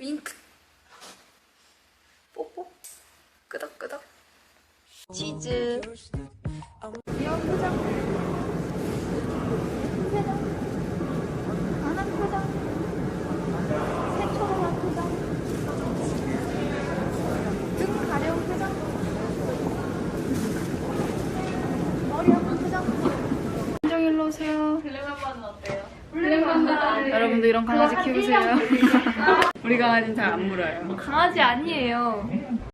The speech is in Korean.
윙크. 뽀뽀. 끄덕끄덕. 치즈. 귀여운 표정. 표정. 안한 표정. 새초롬한 표정. 등 가려운 표정. 머리 아픈 표정. 안녕, 일로 오세요. 블랙맘바는 어때요? 여러분도 이런 강아지 키우세요. 우리 강아지는 잘 안 물어요. 강아지 아니에요.